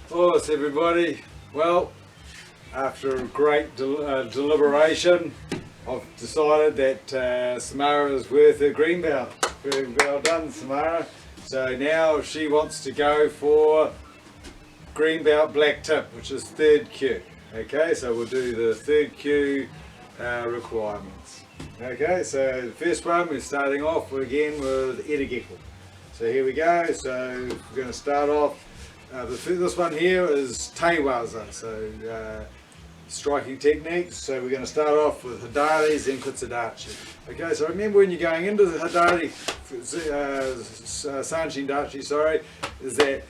What's everybody? Well, after a great deliberation, I've decided that Samara is worth her green belt. Very well done, Samara. So now she wants to go for green belt black tip, which is third Kyu. Okay, so we'll do the third Kyu requirements. Okay, so the first one we're starting off again with Edagekko. So here we go. So we're going to start off. This one here is Teiwaza, so striking techniques. So we're going to start off with Hadaris and Kutsadachi. Okay, so remember when you're going into the Hadari, Sanshin Dachi, sorry, is that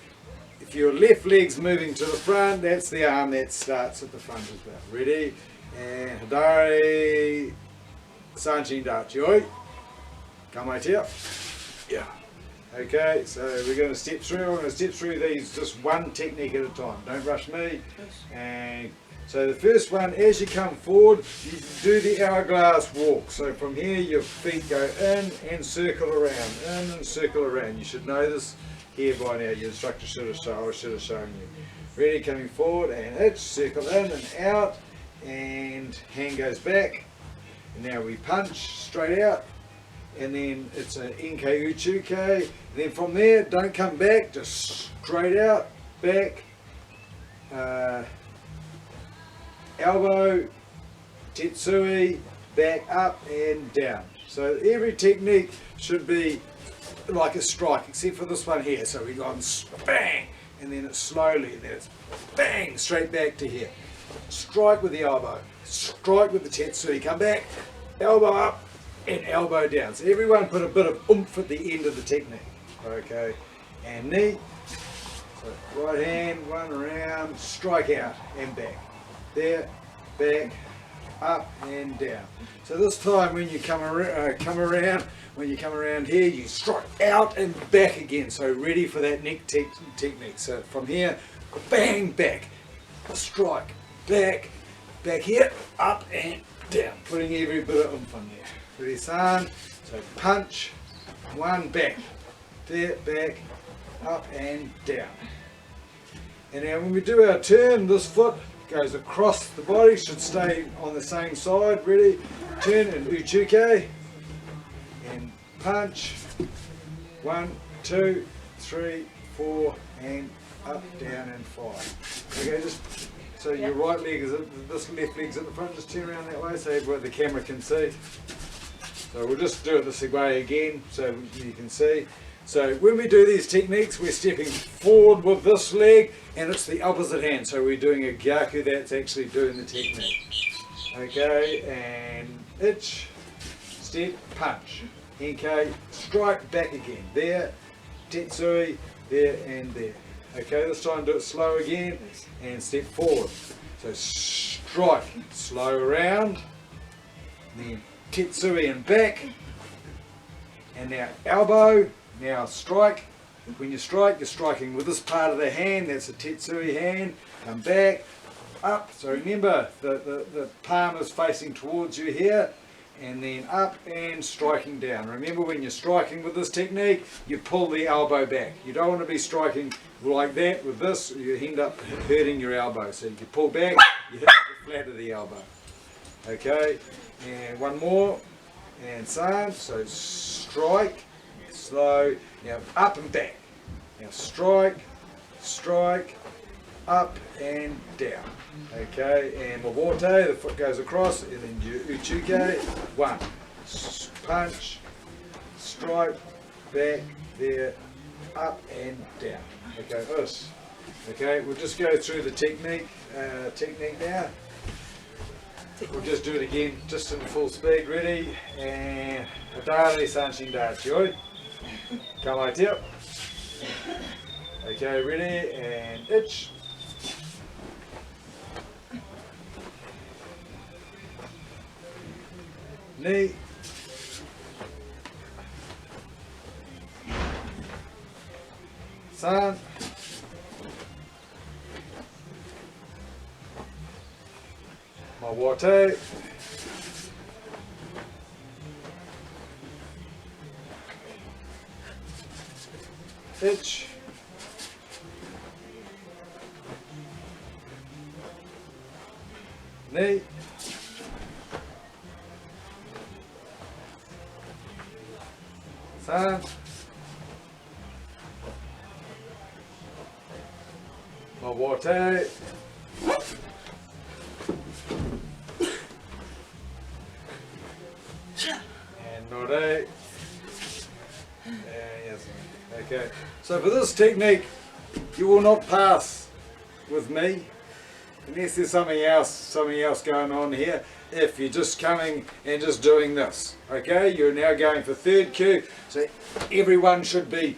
if your left leg's moving to the front, that's the arm that starts at the front as well. Ready? And Hadari, Sanshin Dachi. Oi! Come right here. Yeah. Okay, so we're going to step through. I'm going to step through these just one technique at a time. Don't rush me. And so the first one, as you come forward, you do the hourglass walk. So from here, your feet go in and circle around, in and circle around. You should know this here by now. Your instructor should have shown you. Ready, coming forward and hitch, circle in and out, and hand goes back. And now we punch straight out. And then it's an Enke Uchuke. And then from there, don't come back, just straight out, back, elbow, tetsui, back up and down. So every technique should be like a strike, except for this one here. So we've gone bang, and then it's slowly, and then it's bang, straight back to here. Strike with the elbow, strike with the tetsui, come back, elbow up, and elbow down. So everyone put a bit of oomph at the end of the technique. Okay, and knee. So right hand, one around, strike out and back. There, back, up and down. So this time when you come around, when you come around here, you strike out and back again. So ready for that neck technique. So from here, bang, back, strike, back, back here, up and down. Putting every bit of oomph on there. Ready, san. So punch, one, back, there, back, up and down. And now when we do our turn, this foot goes across the body, should stay on the same side. Ready, turn and uchuke, and punch, 1, 2, 3, 4, and up, down and 5. Okay, just so your right leg is at, this left leg's at the front, just turn around that way so the camera can see. So we'll just do it this way again so you can see. So when we do these techniques, we're stepping forward with this leg and it's the opposite hand. So we're doing a gyaku that's actually doing the technique. Okay, and itch, step, punch. Enke, strike, back again. There, tetsui, there and there. Okay, this time do it slow again and step forward. So strike, slow around, then tetsui and back, and now elbow, now strike. When you strike, you're striking with this part of the hand, that's a tetsui hand, come back, up. So remember, the palm is facing towards you here, and then up and striking down. Remember when you're striking with this technique, you pull the elbow back. You don't want to be striking like that with this, you end up hurting your elbow. So you pull back, you hit the flat of the elbow. Okay, and one more, and san. So strike, slow, now up and back. Now strike, strike, up and down. Okay, and Mawate, the foot goes across, and then uchuke, 1, punch, strike, back, there, up and down. Okay, us. Okay, we'll just go through the technique now. We'll just do it again, just in full speed. Ready, and Hadari Sanshin Dachi. Oi. Come right here. Okay, ready, and itch. Knee. San. Mawate. Itch. knee. San. Mawate. And Nore. Yes. Okay. So for this technique, you will not pass with me unless there's something else going on here. If you're just coming and just doing this, okay, you're now going for third cue. So everyone should be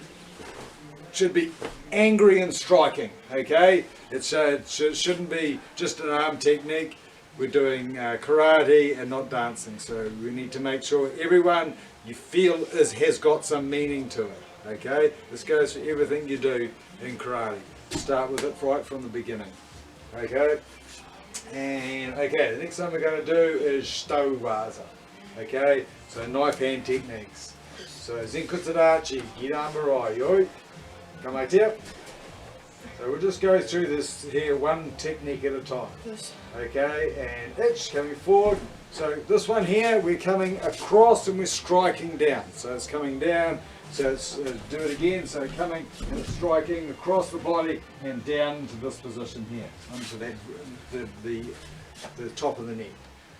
angry and striking. Okay, it shouldn't be just an arm technique. We're doing karate and not dancing. So we need to make sure everyone you feel has got some meaning to it. Okay, this goes for everything you do in karate. Start with it right from the beginning. Okay. And okay, the next one we're going to do is shitowaza. Okay, so knife hand techniques. So Zenkutsudachi, Girambarai, yo. Come right here. So we'll just go through this here one technique at a time. Okay, and itch coming forward. So this one here, we're coming across and we're striking down. So it's coming down. So it's, do it again, so coming and striking across the body and down into this position here, onto that, the top of the neck.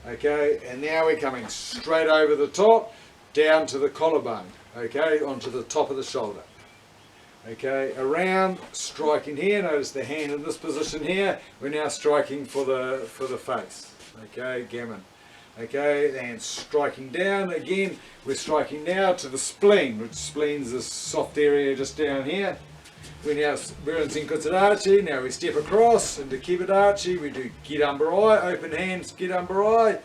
Okay, and now we're coming straight over the top, down to the collarbone, okay, onto the top of the shoulder. Okay, around, striking here, notice the hand in this position here, we're now striking for the face, okay, gammon. Okay, and striking down again, we're striking now to the spleen, which spleen's this soft area just down here. We're in Zenkutsudachi, now we step across into Kibidachi, we do Girambarai, open hands, Girambarai,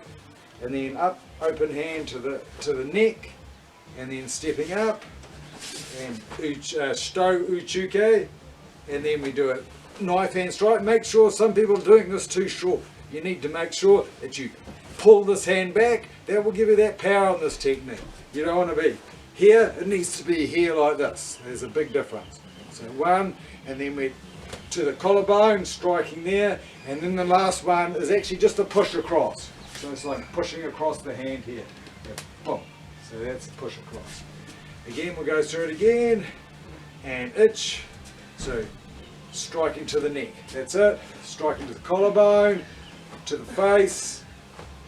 and then up, open hand to the neck, and then stepping up, and Shito Uchuke, and then we do it knife hand strike. Make sure, some people are doing this too short. You need to make sure that you pull this hand back. That will give you that power on this technique. You don't want to be here, it needs to be here like this. There's a big difference. So one, and then we to the collarbone, striking there, and then the last one is actually just a push across. So it's like pushing across the hand here. Boom. So that's a push across. Again, we'll go through it again, and itch. So striking to the neck. That's it. Striking to the collarbone, to the face,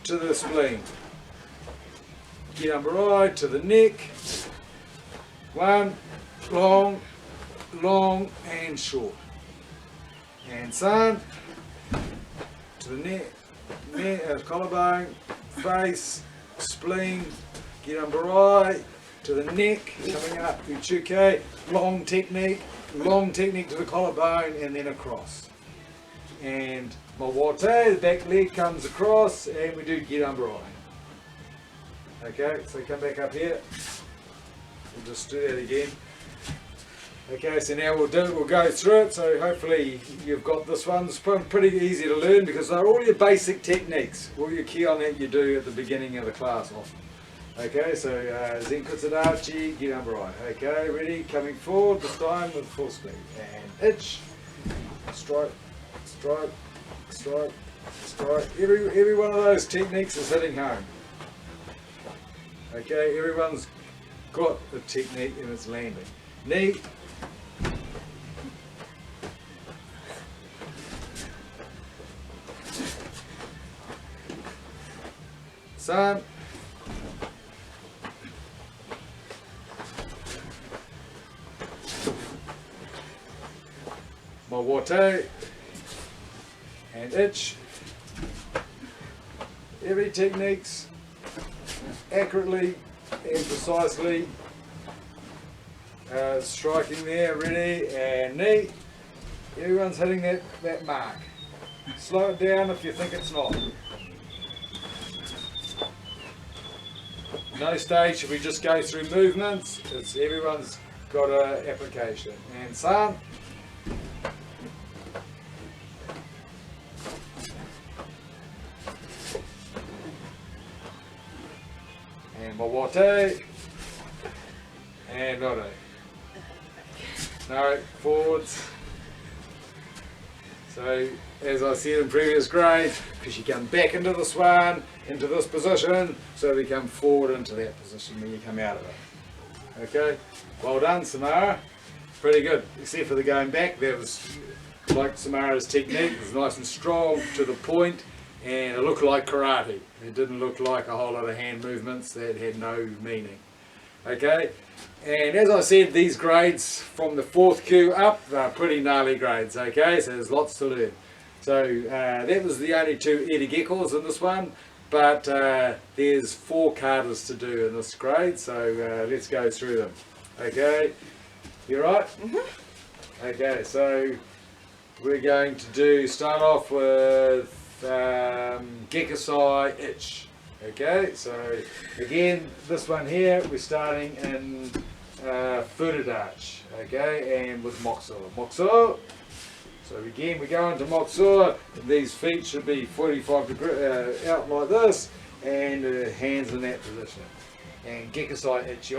to the spleen. Girambarai to the neck. One, long, long and short. And san to the neck, collarbone, face, spleen. Girambarai to the neck, coming up, Uchuke, long technique to the collarbone and then across. And Mawate, the back leg comes across and we do Girambarai. Okay, so come back up here. We'll just do that again. Okay, so now we'll go through it, so hopefully you've got this one. It's pretty easy to learn because they're all your basic techniques. All your key on that you do at the beginning of the class often. Okay, so Zenkutsudachi, Girambarai. Okay, ready, coming forward this time with full speed. And itch, strike, strike, strike, strike. Every one of those techniques is hitting home. Okay, everyone's got a technique and it's landing. Knee. San. Mawate. And itch. Every technique's accurately and precisely striking there, ready, and knee. Everyone's hitting that mark. Slow it down if you think it's not. No stage should we just go through movements. It's everyone's got an application. And san. And Mawate. And Nore. Nore, forwards. So, as I said in previous grades, because you come back into this one, into this position, so we come forward into that position when you come out of it. Okay, well done, Samara. Pretty good, except for the going back. That was like Samara's technique. It was nice and strong to the point, and it looked like karate. It didn't look like a whole lot of hand movements that had no meaning. Okay, and as I said, these grades from the 4th Kyu up, they're pretty gnarly grades. Okay, so there's lots to learn. So that was the only 2 etigekos in this one, but there's 4 katas to do in this grade, so let's go through them. Okay, you right? Mm-hmm. Okay, so we're going to start off with Gekasai Ich. Okay, so again, this one here, we're starting in Furudachi, okay, and with Mokuso. Mokuso. So again, we go into Mokuso, these feet should be 45 degrees out like this, and hands in that position. And Gekasai Ichi.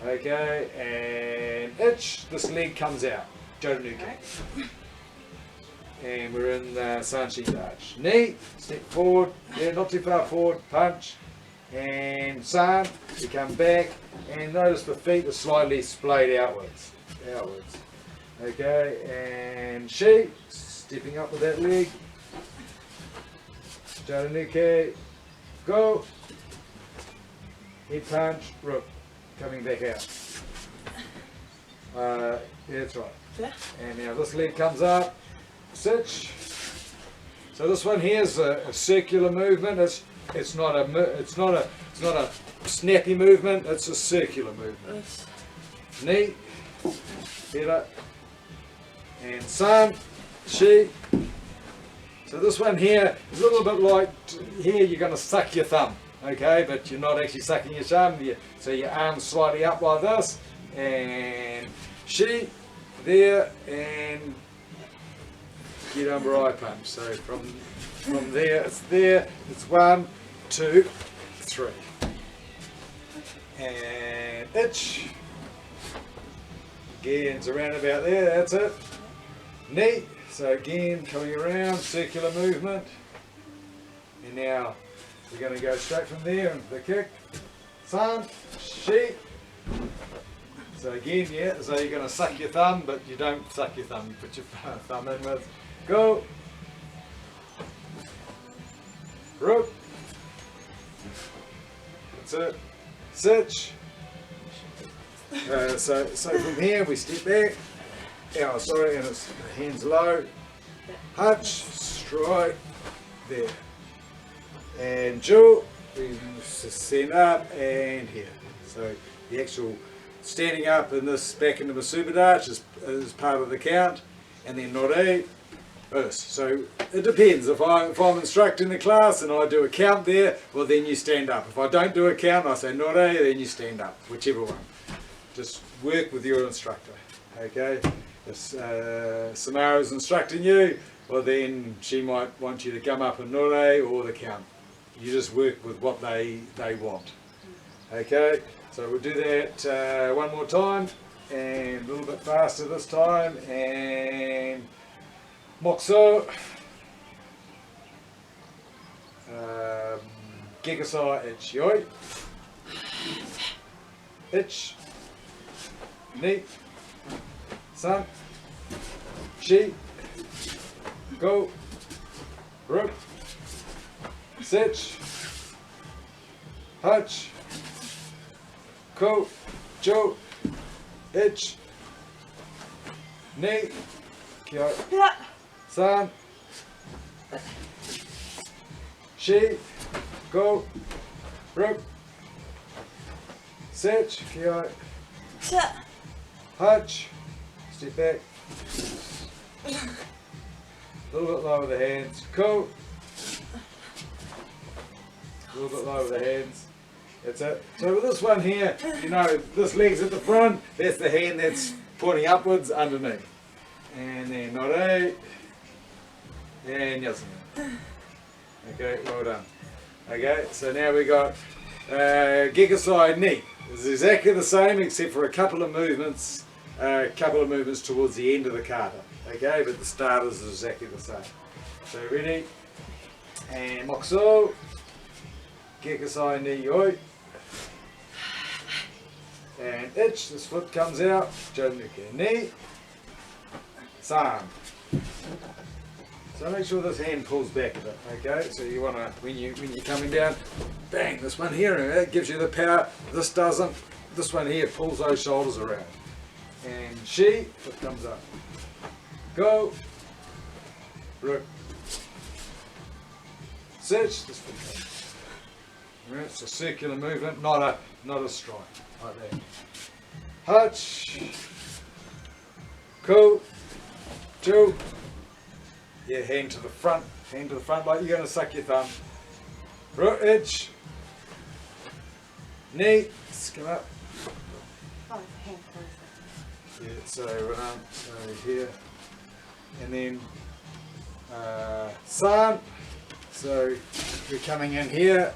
Okay, and Ich, this leg comes out. Jorunuke. And we're in Sanshi Dachi. Knee, step forward, yeah, not too far forward, punch, and San, we come back, and notice the feet are slightly splayed outwards. Okay, and Shi, stepping up with that leg, Jorunuke, go, head punch, rook, coming back out. Yeah, that's right. And now this leg comes up. Sitch. So this one here is a circular movement. It's not a snappy movement. It's a circular movement. Knee, head up, and San, Shi. So this one here is a little bit like here. You're going to suck your thumb, okay? But you're not actually sucking your thumb. So your arms slightly up like this, and Shi there, and get under eye punch. So from there, it's 1, 2, 3. And Ich. Again, it's around about there, that's it. Knee. So again, coming around, circular movement. And now we're going to go straight from there into the kick. San, Shi. So again, yeah, so you're going to suck your thumb, but you don't suck your thumb, you put your thumb in with. Go. Rook. That's it. Sitch. So from here we step back. Oh, sorry, and it's hands low. Hutch, strike, there. And Jewel, we send up and here. So the actual standing up in this back into the Masuba is part of the count. And then Nore. So it depends. If I'm instructing the class and I do a count there, well then you stand up. If I don't do a count, I say Nore, then you stand up, whichever one. Just work with your instructor, okay? If Samara's instructing you, well then she might want you to come up and Nore or the count. You just work with what they want, okay? So we'll do that one more time, and a little bit faster this time, and Mokuso, Gekasai Ich, Yoi, Ich, Knee, San, Shi, Go, Rook, Sitch, Hutch, Ko, Jo, Ich, Knee, Kyo, San, Shi, Go, Rook, Sitch, Kyo, Hutch, step back, a little bit lower the hands, Ko, a little bit lower the hands, that's it. So with this one here, you know, this leg's at the front, that's the hand that's pointing upwards underneath. And then Nore, and Yasmin. Okay, well done. Okay, so now we got Gekasai Ni. It's exactly the same except for a couple of movements a couple of movements towards the end of the kata. Okay, but the start is exactly the same. So ready, and mokuso, gekasai ni yoi, and ich, this foot comes out, jonuke ni, san. So make sure this hand pulls back a bit, okay? So you want to, when you're coming down, bang, this one here, and that gives you the power, this doesn't. This one here pulls those shoulders around. And she, foot comes up. Go, rook, sitch, this foot comes. Right, it's a circular movement, not a strike, like that. Hutch, cool, two. Yeah, hand to the front, like you're going to suck your thumb. Root edge, knee, come up. Oh, hand closer. Yeah, so here, and then san. So you're coming in here,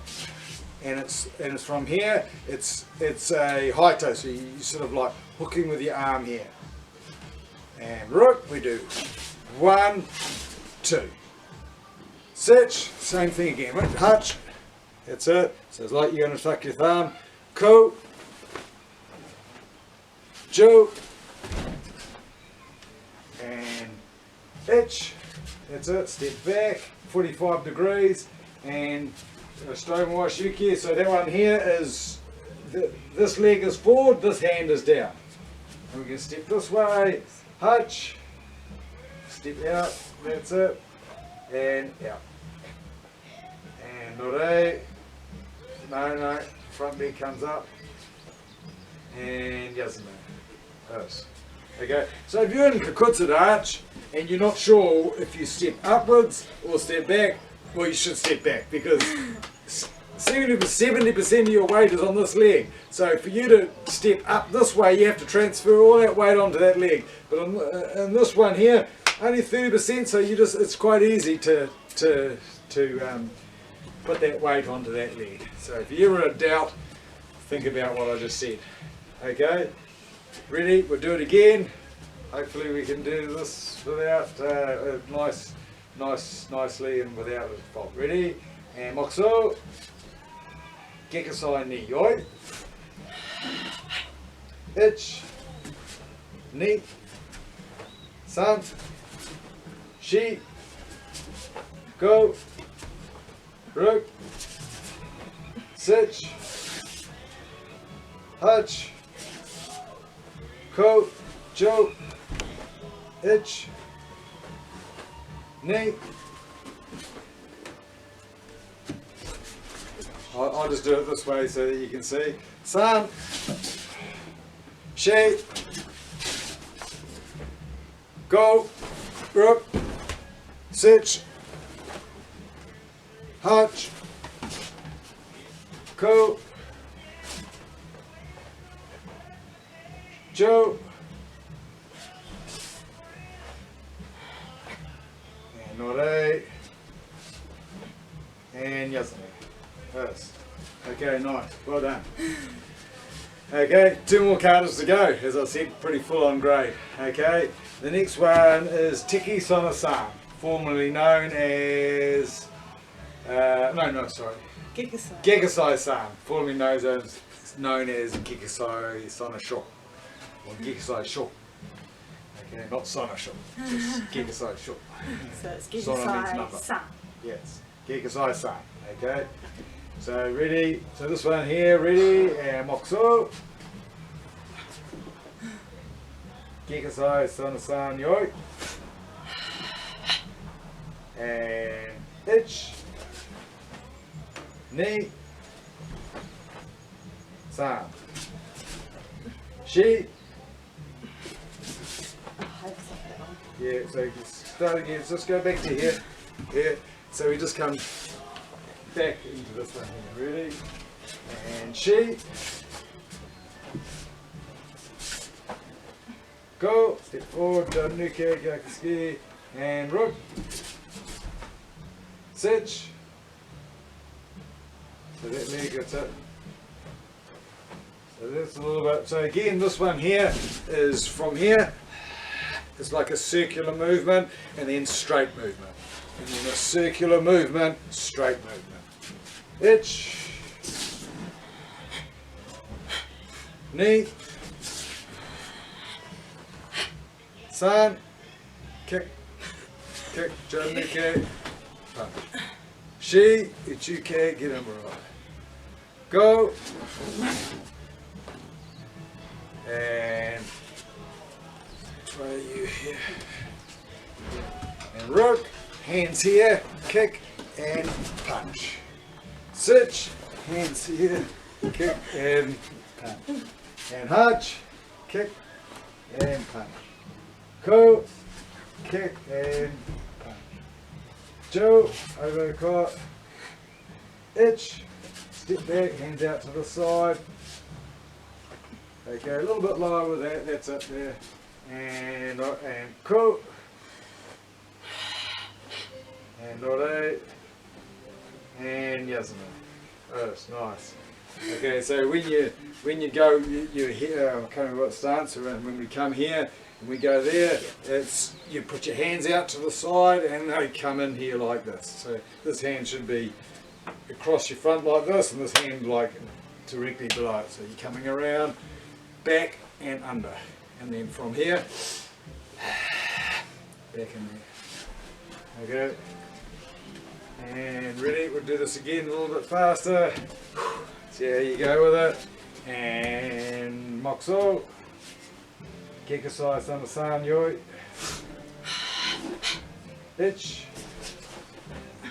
and it's from here. It's a high toe, so you sort of like hooking with your arm here. And root, we do 1, 2. Sitch, same thing again. Right? Hutch, that's it. So it's like you're going to tuck your thumb. Ko, jo, and itch. That's it. Step back, 45 degrees, and stonewash yuki. So that one here is, this leg is forward, this hand is down. And we can step this way. Hutch, step out. That's it. And out. And nore. No. Front leg comes up. And yasame. This. Okay. So if you're in Kakutsu arch and you're not sure if you step upwards or step back, well, you should step back because 70% of your weight is on this leg. So for you to step up this way, you have to transfer all that weight onto that leg. But on this one here, only 30%, so it's quite easy to put that weight onto that leg. So if you're ever in doubt, think about what I just said. Okay, ready? We'll do it again. Hopefully we can do this without nicely and without a fault. Ready? And mokuso, gekasai ni yoi, ich, ni, san, she, go, rook, sitch, hutch, ko, jo, ich, ni. I'll just do it this way so that you can see. San, she, go, rook, sitch, hutch, ko, jo, and nore, and yasame. Yes. Okay, nice. Well done. Okay, 2 more katas to go. As I said, pretty full on grade. Okay, the next one is Tiki Sona-san, formerly known as Gekasai-san, formerly known as Gekasai Sona-sho, or Gekasai Sho. Okay, not Sona-sho, just Gekasai Sho. So it's Gekasai-san. Gekasai-san. Yes, Gekasai-san. Okay. So ready, so this one here, ready, and mokuso, gekasai Sona-san yoi, and ich, ni, san, she, yeah, so you start again, so let's go back to here, so we just come back into this one here, ready? And she, go, step forward, nuke, gakuski, and rook, sitch, so that leg gets up, So that's a little bit. So again, this one here is from here. It's like a circular movement and then straight movement. And then a circular movement, straight movement. Itch. Knee. San. Kick. Kick. Jumike. Punch. Shi. Ichuke. Get him right. Go. And try you here. And rook. Hands here. Kick and punch. Switch. Hands here. Kick and punch. And hutch. Kick and punch. Ko. Kick and punch. Joe. Over the court. Itch. Step back. Hands out to the side. Okay, a little bit lower with that. That's up there. And ko. And ore. And yasana. Oh, it's nice. Okay, so when you go, you here. I can't remember what stance we're in. When we come here and we go there, it's you put your hands out to the side and they come in here like this. So this hand should be across your front like this, and this hand like directly below it. So you're coming around, back and under, and then from here, back in there. Okay. And ready, we'll do this again a little bit faster. See how you go with it. And Moxo. Kekasai Samasan Yoi. Itch.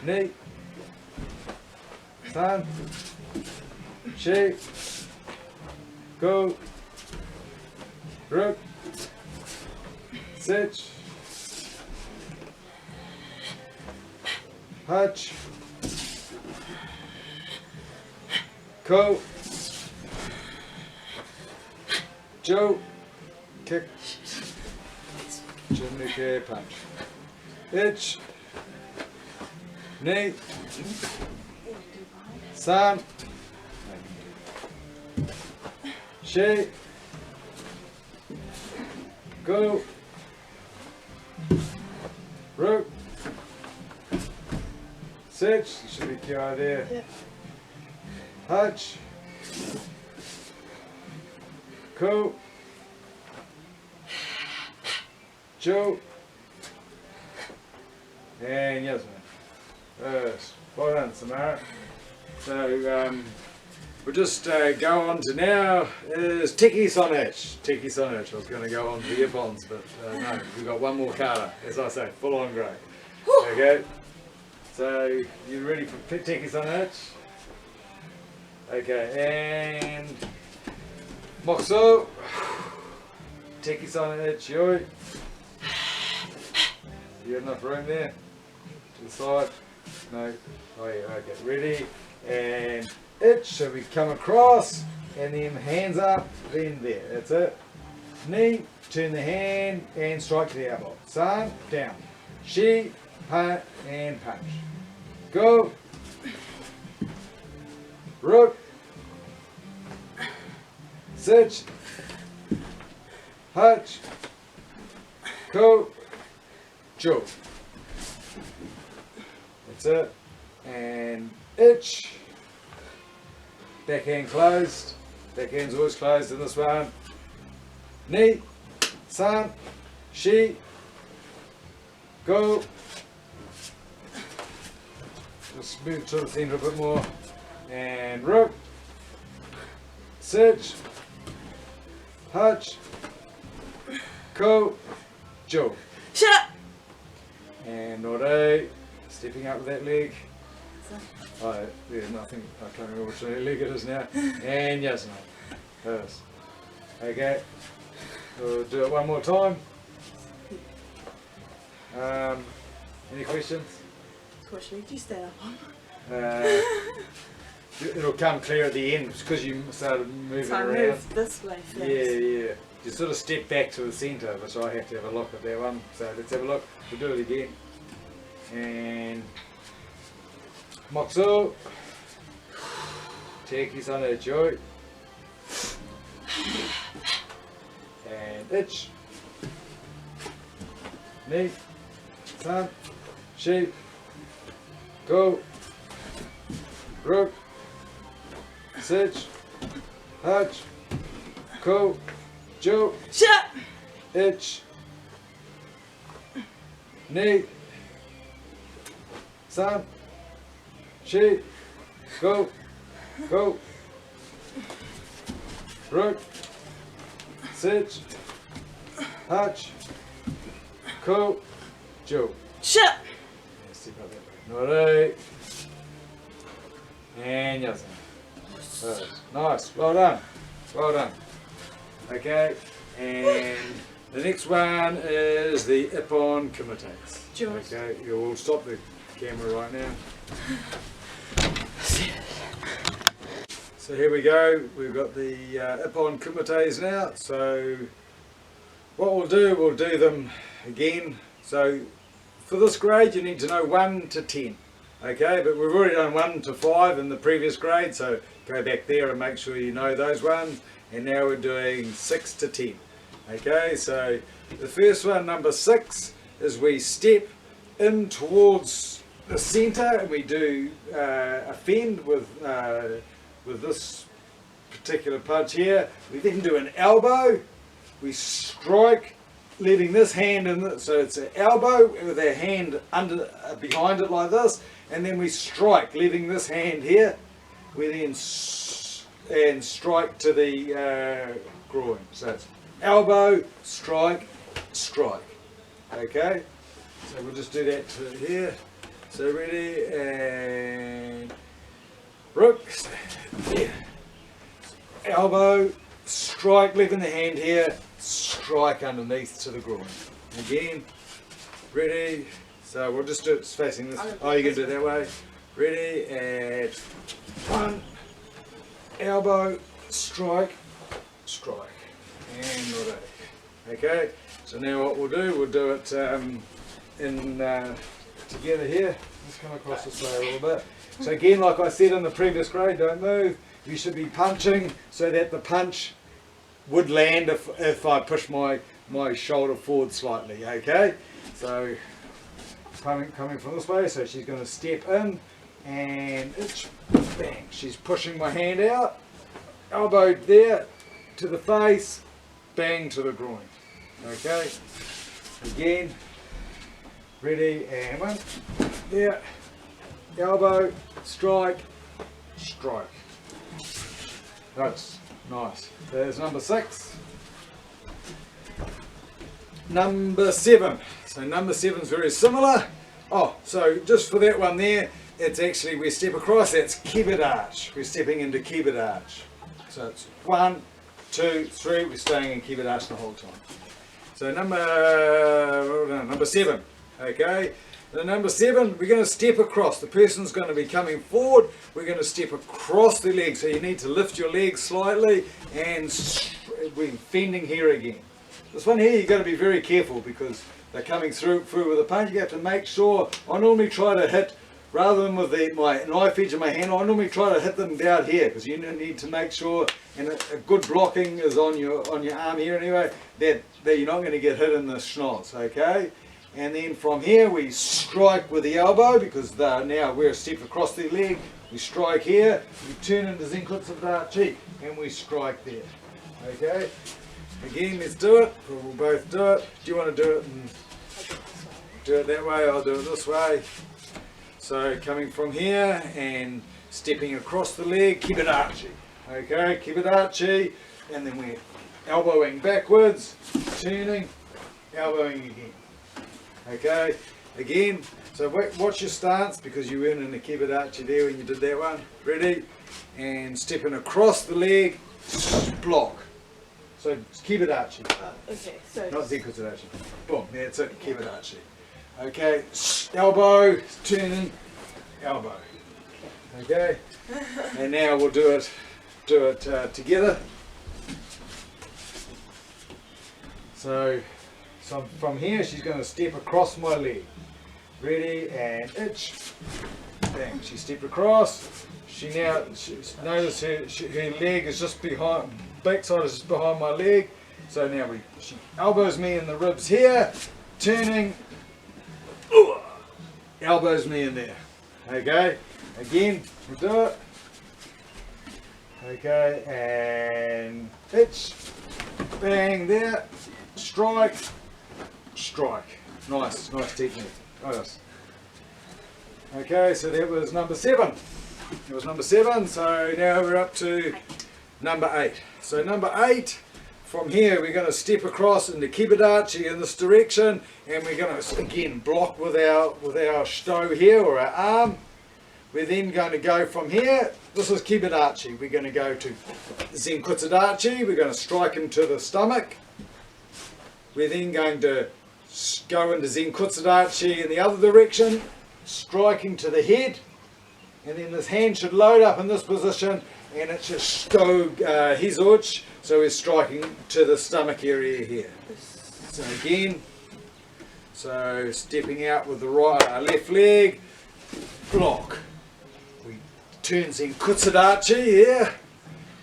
Knee. San. Shi. Go. Rook. Sitch. Hutch. Ko. Joe. Kick. Jimnike punch. Itch. Knee. San. Shi. Go. Rook. Sitch. You should be Kyu there. Yeah. Hutch. Ko. Joe. And yes, man. Yes. Well done, Samara. So we'll just go on to now is Tiki Sonich. Tiki Sonich. I was going to go on to the earphones, but no, we've got one more kata, as I say, full on grey. Okay. So you ready for Tiki Sonich? Okay, and Moxo. Tiki Sonich, Yoi. You got enough room there? To the side? No? Oh yeah, okay. Ready? And itch. So we come across and then hands up, then there. That's it. Knee, turn the hand and strike to the elbow. San, down. Shi, punt and punch. Go. Rook. Sitch. Hutch. Ko. Joe. That's it. And itch. Backhand closed. Backhand's always closed in this one. Knee. San. Shi. Go. Just move to the centre a bit more. And rook. Sitch. Hutch. Ko. Joe. Shut. And ore. Stepping up with that leg. Oh, yeah, nothing. I can't remember which leg it is now. And yes, no. Yes. Okay. We'll do it one more time. Any questions? Which leg do you stand up on? It'll come clear at the end because you started moving So I around. move this way first. Yeah. You sort of step back to the centre, which I have to have a look at that one. So let's have a look. We'll do it again. And Moxo. Take his on a joy. itch, knee, thumb, sheep, go, rook, sitch, hutch, go, joe, Shut. itch, knee, thumb, sheep, go, rook, sitch, hutch, go, joe. Shut. Alright. And yes. Nice. Well done. Well done. Okay. And the next one is the Ippon Kumitates. Jaws. Okay. You will stop the camera right now. So here we go. We've got the Ippon Kumitates now. So what we'll do them again. So for this grade you need to know 1 to 10, okay, but we've already done 1 to 5 in the previous grade, so go back there and make sure you know those ones, and now we're doing 6 to 10, okay. So the first one, number 6, is we step in towards the centre and we do a fend with this particular punch here. We then do an elbow, we strike, leaving this hand in the, so it's an elbow with our hand under behind it like this, and then we strike, leaving this hand here. We then strike to the groin. So it's elbow, strike, strike. Okay. So we'll just do that to here. So ready, and rook, yeah. Elbow, strike, leaving the hand here, strike underneath to the groin. Again, ready, so we'll just do it facing this. Oh, you can do it that way. Ready, and 1, elbow, strike, strike, and ready. Okay, so now what we'll do it together here. Let's come across this way a little bit. So again, like I said in the previous grade, don't move. You should be punching so that the punch would land if I push my shoulder forward slightly, okay? So coming from this way, so she's going to step in and itch, bang, she's pushing my hand out, elbow there to the face, bang to the groin, okay? Again, ready, and 1, there, elbow, strike, strike. That's nice. There's number 6. Number 7. So number 7 is very similar. Oh, so just for that one there, it's actually, we step across, that's kibidachi. We're stepping into kibidachi. So it's 1, 2, 3, we're staying in kibidachi the whole time. So number 7, okay. The number 7, we're going to step across. The person's going to be coming forward. We're going to step across the leg. So you need to lift your leg slightly, and we're fending here again. This one here, you've got to be very careful because they're coming through with a punch. You have to make sure. I normally try to hit, rather than with my knife edge of my hand, I normally try to hit them down here because you need to make sure, and a good blocking is on your arm here anyway, that you're not going to get hit in the schnoz, okay? And then from here we strike with the elbow because now we're a step across the leg. We strike here, we turn into Zenkutsudachi, and we strike there. Okay? Again, let's do it. We'll both do it. Do you want to do it? Do it that way, I'll do it this way. So coming from here and stepping across the leg, kibidachi. Okay, kibidachi, and then we're elbowing backwards, turning, elbowing again. Okay, again, so watch your stance because you weren't in the kibidachi there when you did that one. Ready? And stepping across the leg, block. So kibidachi. Okay, so. Not zenkutsudachi. Boom, that's it, kibidachi. Okay, elbow, turning, elbow. Okay, and now we'll do it together. So from here, she's going to step across my leg. Ready, and itch. Bang. She stepped across. Notice her leg is just behind, backside is just behind my leg. So now she elbows me in the ribs here, turning, elbows me in there. Okay, again, we'll do it. Okay, and hitch, bang there, strike, strike. Nice technique. Nice. Okay, so that was number 7. It was number 7, so now we're up to number 8. So number 8, from here we're going to step across into Kibadachi in this direction, and we're going to again block with our shito here, or our arm. We're then going to go from here, this is Kibadachi, we're going to go to Zenkutsudachi, we're going to strike into the stomach. We're then going to go into Zenkutsudachi in the other direction, striking to the head, and then this hand should load up in this position, and it should shito hizuchi, so we're striking to the stomach area here. So again, so stepping out with the left leg, block. We turn Zenkutsudachi here,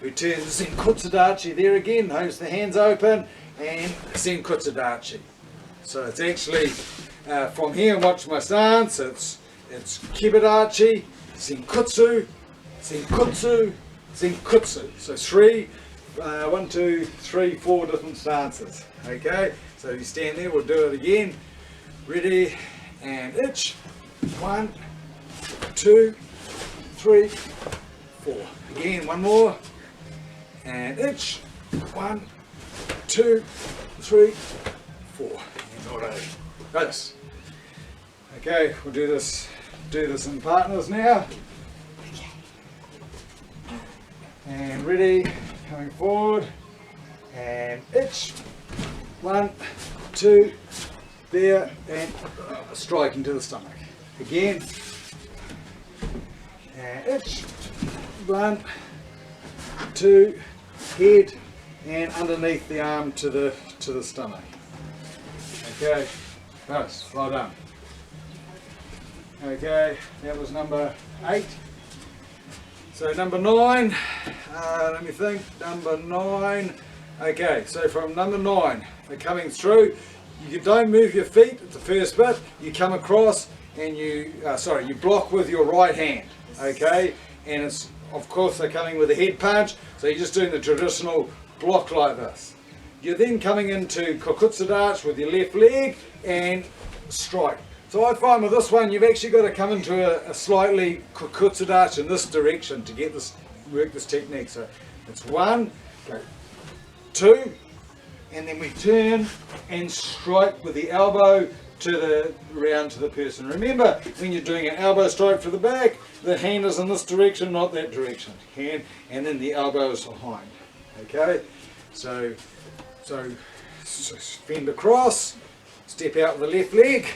we turn Zenkutsudachi there again, holds the hands open, and Zenkutsudachi. So it's actually, from here, watch my stance, it's Kibadachi, Zenkutsu, Zenkutsu, Zenkutsu. So 1, 2, 3, 4 different stances. Okay, so you stand there, we'll do it again. Ready, and itch. 1, 2, 3, 4. Again, one more, and itch. 1, 2, 3, 4. And alright. Nice. Okay, we'll do this in partners now. And ready, coming forward, and itch. 1, 2, there, and strike into the stomach. Again, and itch. 1, 2, head, and underneath the arm to the stomach. Okay, nice, well done. Okay, that was number 8. So number 9, let me think, number 9. Okay, so from number 9, they're coming through, you don't move your feet at the first bit, you come across and you block with your right hand, okay, and it's, of course, they're coming with a head punch, so you're just doing the traditional block like this. You're then coming into Kokutsudachi with your left leg and strike. So I find with this one, you've actually got to come into a slightly Kokutsudachi in this direction to get this, work this technique. So it's 1, go 2, and then we turn and strike with the elbow round to the person. Remember, when you're doing an elbow strike for the back, the hand is in this direction, not that direction. Hand, and then the elbow is behind. Okay, so bend across, step out with the left leg,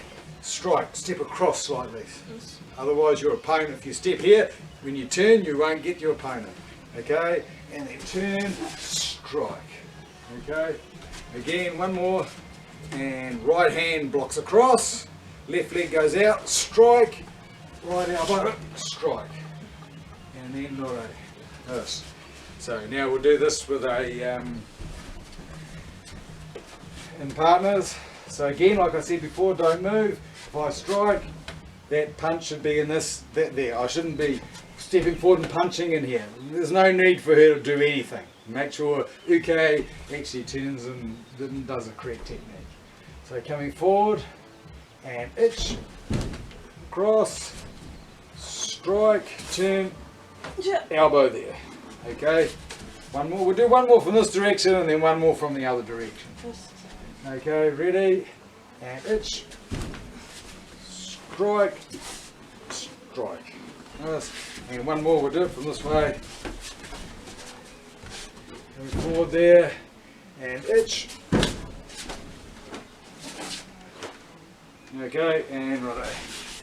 strike, step across like this. Otherwise your opponent, if you step here, when you turn you won't get your opponent. Okay, and then turn, strike. Okay, again one more, and right hand blocks across, left leg goes out, strike, right elbow, strike, and then alright. This. So now we'll do this with a in partners. So again, like I said before, don't move. If I strike, that punch should be in that there. I shouldn't be stepping forward and punching in here. There's no need for her to do anything. Make sure Uke actually turns and does the correct technique. So coming forward, and itch, cross, strike, turn, elbow there. Okay, one more. We'll do one more from this direction and then one more from the other direction. Okay, ready, and itch, strike, strike. Nice. And one more, we'll do it from this way. Going forward there, and itch. Okay, and righto.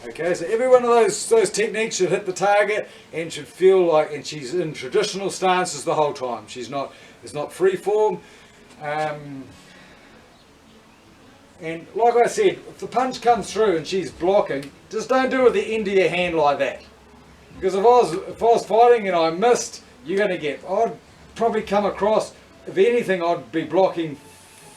Okay, so every one of those techniques should hit the target and should feel like, and she's in traditional stances the whole time. It's not free form. And like I said, if the punch comes through and she's blocking, just don't do it with the end of your hand like that. Because if I was fighting and I missed, you're going to get, I'd probably come across, if anything, I'd be blocking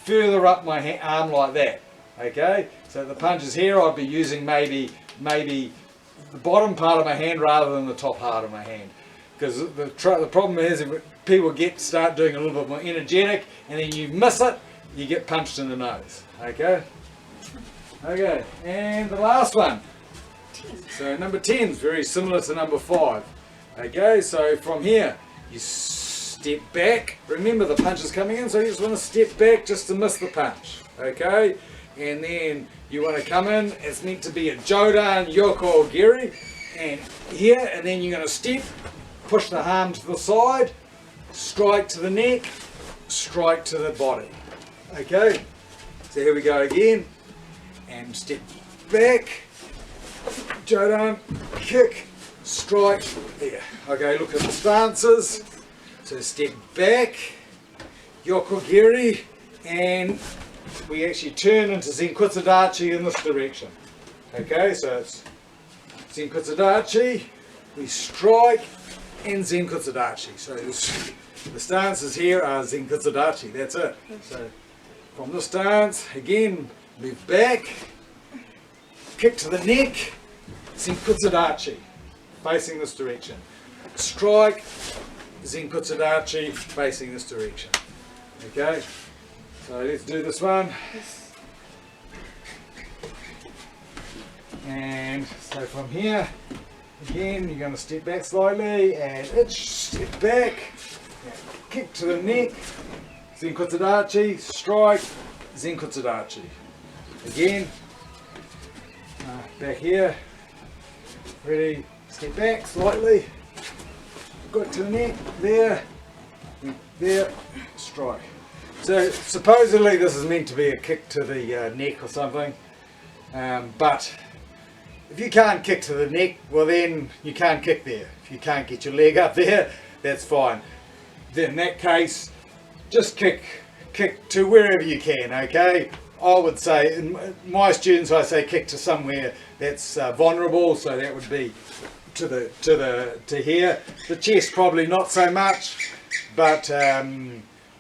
further up my arm like that. Okay, so the punch is here. I'd be using maybe the bottom part of my hand rather than the top part of my hand, because the problem is if people start doing a little bit more energetic and then you miss it, you get punched in the nose. Okay, and the last one. So number 10 is very similar to number 5. Okay, so from here you step back. Remember the punch is coming in, so you just want to step back just to miss the punch. Okay, and then you want to come in. It's meant to be a Jodan, Yoko, Giri, and here, and then you're going to step, push the arm to the side, strike to the neck, strike to the body. Okay, so here we go again, and step back, Jodan, kick, strike, there. Okay, look at the stances. So step back, Yokogiri, and we actually turn into Zenkutsudachi in this direction. Okay, so it's Zenkutsudachi, we strike, and Zenkutsudachi. So the stances here are Zenkutsudachi, that's it. So from the stance, again, move back, kick to the neck, Zenkutsudachi, facing this direction. Strike, Zenkutsudachi, facing this direction. Okay, so let's do this one. And so from here, again, you're going to step back slightly and step back, kick to the neck, Zenkutsudachi, strike, Zenkutsudachi. Again, back here, ready, step back slightly, got to the neck, there, strike. So supposedly this is meant to be a kick to the neck or something, but if you can't kick to the neck, well then you can't kick there. If you can't get your leg up there, that's fine. Then in that case, just kick to wherever you can, okay? I would say, in my students I say kick to somewhere that's vulnerable, so that would be to here. The chest probably not so much, but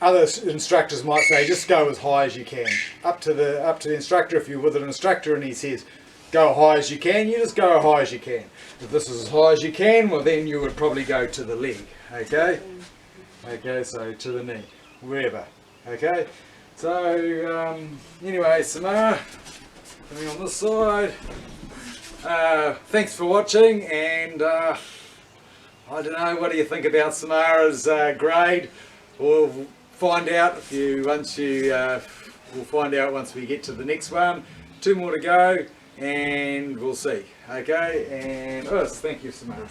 other instructors might say just go as high as you can. Up to the instructor. If you're with an instructor and he says go high as you can, you just go as high as you can. If this is as high as you can, well then you would probably go to the leg. Okay, so to the knee, wherever. Okay, so anyway, Samara, coming on this side. Thanks for watching, and I don't know, what do you think about Samara's grade? We'll find out once we get to the next one. 2 more to go, and we'll see. Okay, and thank you, Samara.